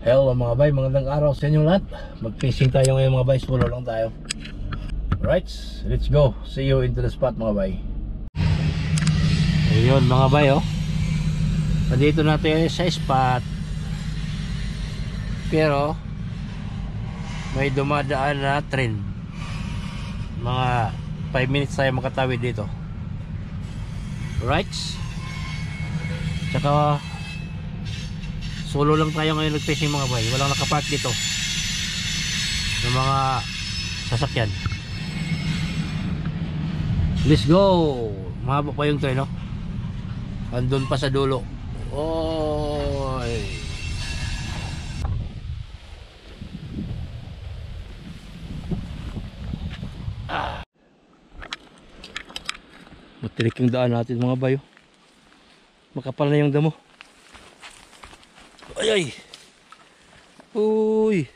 Hello mga bay, magandang araw sa inyo lahat. Mag-fishing tayo ngayon mga bay, solo lang tayo. Alright, let's go. See you into the spot mga bay. Ayun mga bay, oh. Nandito natin sa spot. Pero may dumadaan na train. Mga 5 minutes tayo makatawid dito. Alright. Tsaka solo lang tayo ngayon nag-fishing mga bay. Walang nakapark dito ng mga sasakyan. Let's go. Mahaba pa yung train, no? Andun pa sa dulo. Oy. Matirik yung daan natin mga bay. Makapal na yung damo. Ay ay. Uy.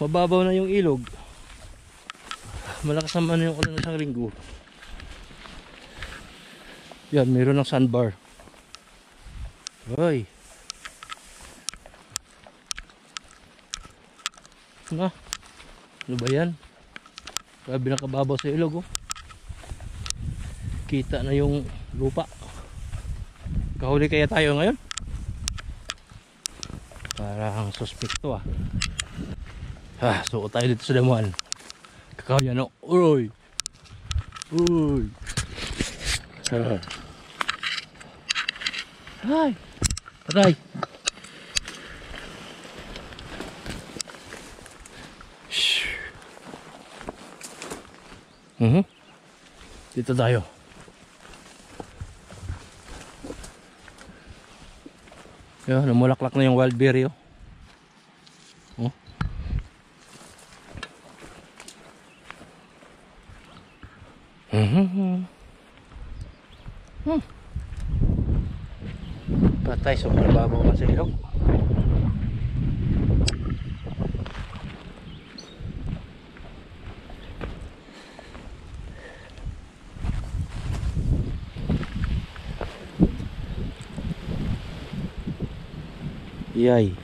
Mababaw na yung ilog. Malakas naman yung ulan ng isang linggo. Yan, mayroon ng sandbar. Ay. Na. Ano ba yan? Grabe na kababaw sa ilog, oh. Kita na yung lupa. Kahuli kaya tayo ngayon? Parang suspekto, ah. Suot tayo dito sa damuhan. Kakayan, no? Uy! Uy! Ay! Patay! Dito tayo. Yan, namulaklak na yung wild berry, oh. Patay, sobrang babaw man sa ilog. Yay.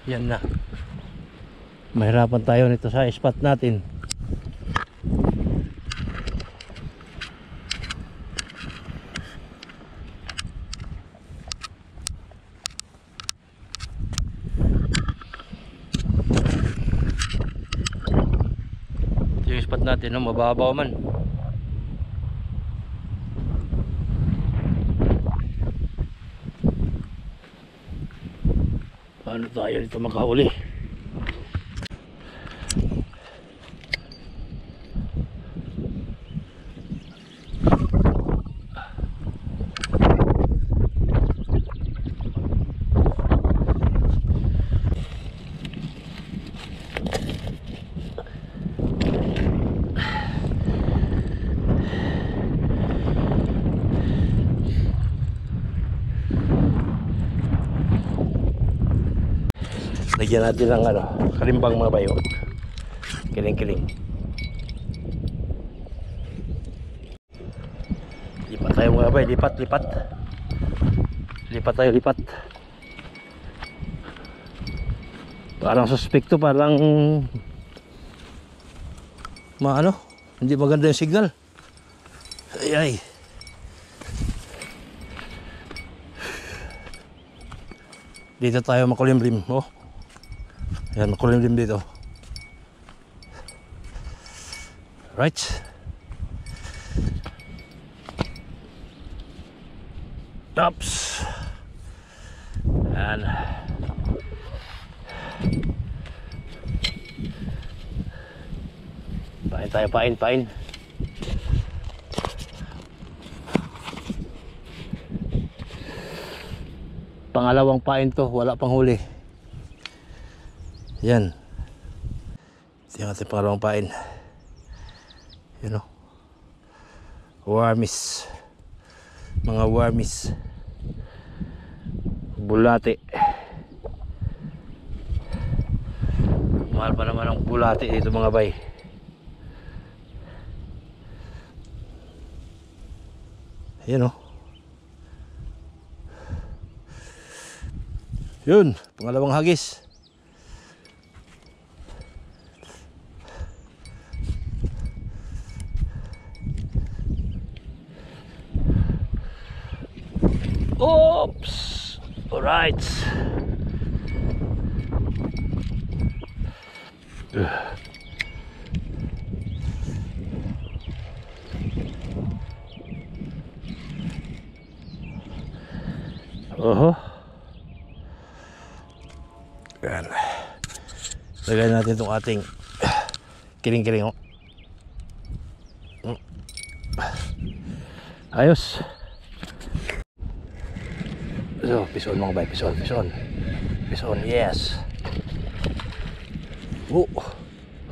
Yan na. Mahirapan tayo nito sa spot natin. Ito yung spot natin, no? Mababaw man. Paano tayo dito makahuli? Lagyan natin ng kalimbang mga bayo. Kiling-kiling. Lipat tayo mga bay, lipat. Lipat tayo, lipat. Parang suspekto, parang hindi maganda yung signal. Ay. Dito tayo makulimlim, oh. Yan, makulimlim dito. Right. Tops. And pain tayo, pain. Pangalawang pain to, wala pang huli. Yan. Ito yung ating pangalawang pain. You know, warmis. Mga warmis. Bulate. Mahal pa naman ang bulate dito mga bay. You know, Yun, pangalawang hagis. Oops. Alright. Yan. Lagay natin itong ating kiling-kiling. Ayos. So, pison mga bay, pison. Pison, yes. Oh.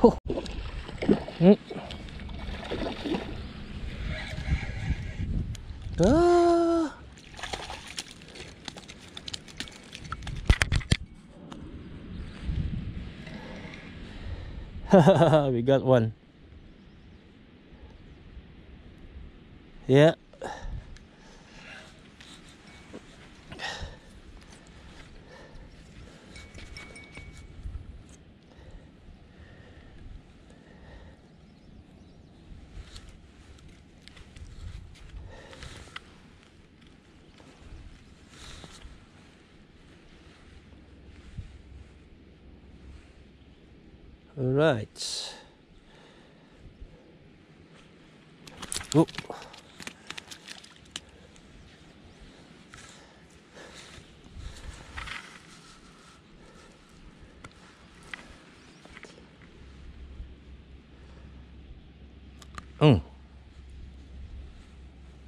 Oh. Ah. We got one. Yeah. All right. Oh.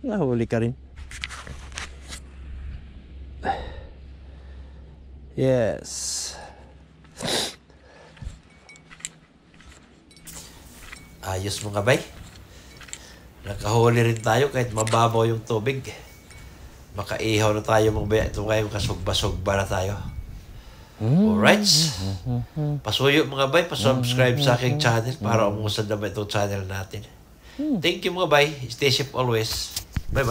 Nahuli ka rin. Yes. Ayos mga bay. Nakahuli rin tayo kahit mababaw yung tubig. Makaihaw na tayo mga bay. Ito ngayon kasugba-sugba na tayo. Alright. Pasuyo mga bay. Pasubscribe sa aking channel para umusad naman itong channel natin. Thank you mga bay. Stay safe always. Bye bye.